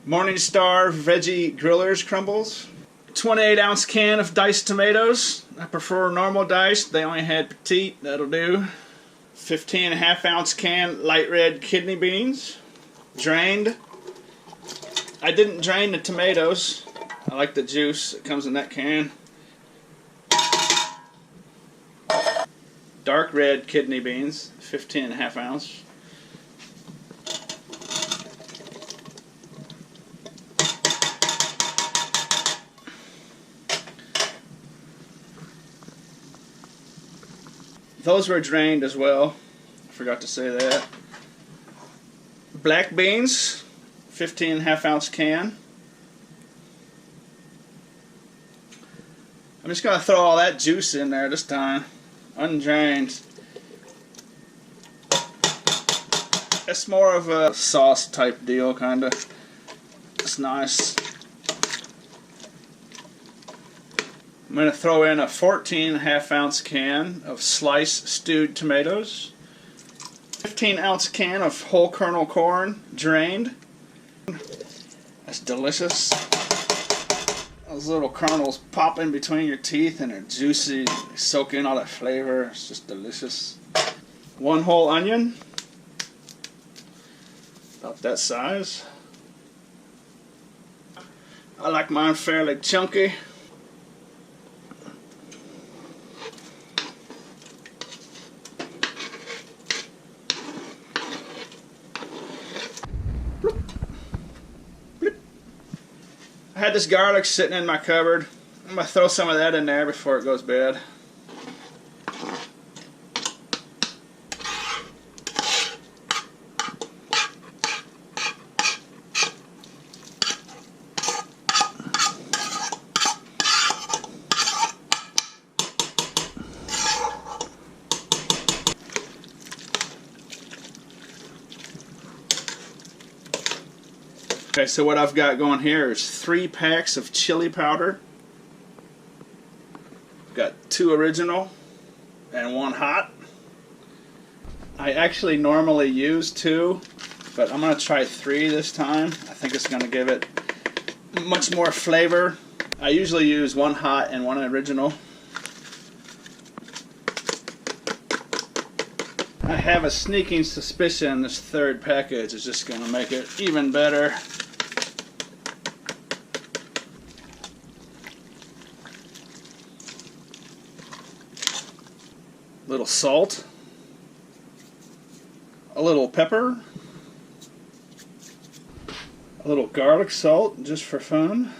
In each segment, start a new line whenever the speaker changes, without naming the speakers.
Morningstar Veggie Grillers Crumbles. 28-ounce can of diced tomatoes. I prefer normal diced. They only had petite. That'll do. 15.5-ounce can light red kidney beans. Drained. I didn't drain the tomatoes. I like the juice that comes in that can. Dark red kidney beans. 15.5 ounce. Those were drained as well. I forgot to say that. Black beans, 15.5-ounce can. I'm just going to throw all that juice in there this time, undrained. It's more of a sauce type deal, kind of. It's nice. I'm going to throw in a 14.5-ounce can of sliced stewed tomatoes. 15-ounce can of whole kernel corn, drained. That's delicious. Those little kernels pop in between your teeth and they're juicy. They soak in all that flavor. It's just delicious. 1 whole onion. About that size. I like mine fairly chunky. I had this garlic sitting in my cupboard. I'm going to throw some of that in there before it goes bad. Okay, so what I've got going here is 3 packs of chili powder. Got 2 original and 1 hot. I actually normally use 2, but I'm going to try 3 this time. I think it's going to give it much more flavor. I usually use 1 hot and 1 original. I have a sneaking suspicion this 3rd package is just going to make it even better. A little salt, a little pepper, a little garlic salt just for fun.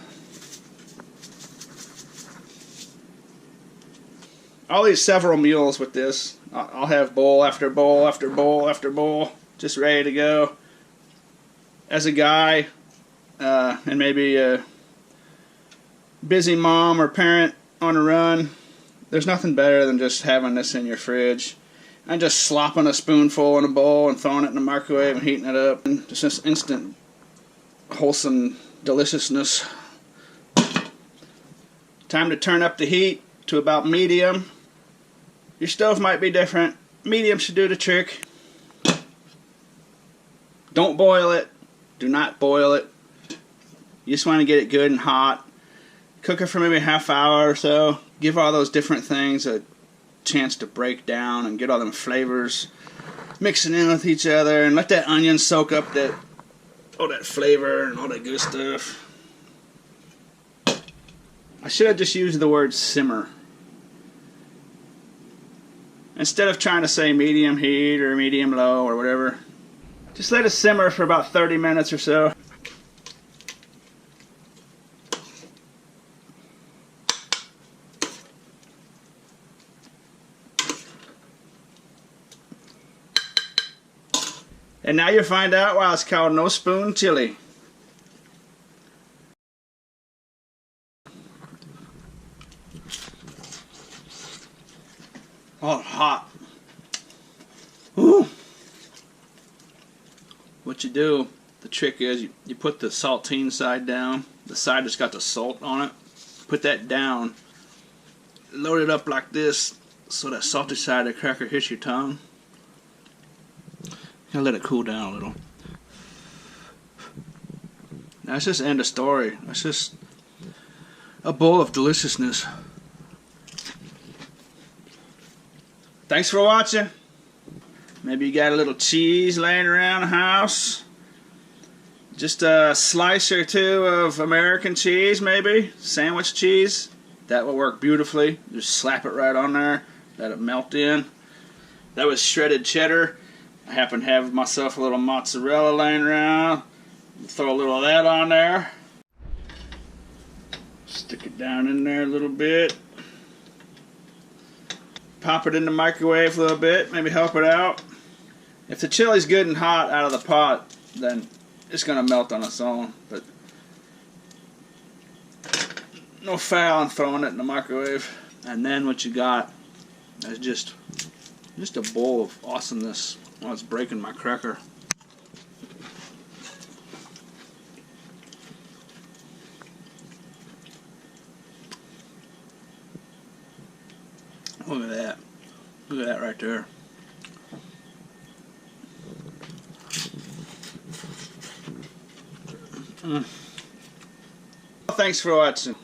I'll eat several meals with this. I'll have bowl after bowl after bowl after bowl, just ready to go. As a guy, and maybe a busy mom or parent on a run, there's nothing better than just having this in your fridge and just slopping a spoonful in a bowl and throwing it in the microwave and heating it up. And just this instant wholesome deliciousness. Time to turn up the heat to about medium. Your stove might be different. Medium should do the trick. Don't boil it. Do not boil it. You just want to get it good and hot. Cook it for maybe a half hour or so. Give all those different things a chance to break down and get all them flavors mixing in with each other, and let that onion soak up all that flavor and all that good stuff. I should have just used the word simmer. Instead of trying to say medium heat or medium low or whatever, just let it simmer for about 30 minutes or so. And now you'll find out why it's called no spoon chili. Oh, hot. Ooh. What you do, the trick is you put the saltine side down, the side that's got the salt on it, put that down, load it up like this so that salty side of the cracker hits your tongue. You gotta let it cool down a little. That's just end of story. That's just a bowl of deliciousness. Thanks for watching. Maybe you got a little cheese laying around the house. Just a slice or two of American cheese, maybe. Sandwich cheese. That will work beautifully. Just slap it right on there. Let it melt in. That was shredded cheddar. I happen to have myself a little mozzarella laying around. Throw a little of that on there. Stick it down in there a little bit. Pop it in the microwave a little bit. Maybe help it out. If the chili's good and hot out of the pot, then it's going to melt on its own. But no foul in throwing it in the microwave. And then what you got is just a bowl of awesomeness. Oh, it's breaking my cracker. Look at that. Look at that right there. Thanks for watching.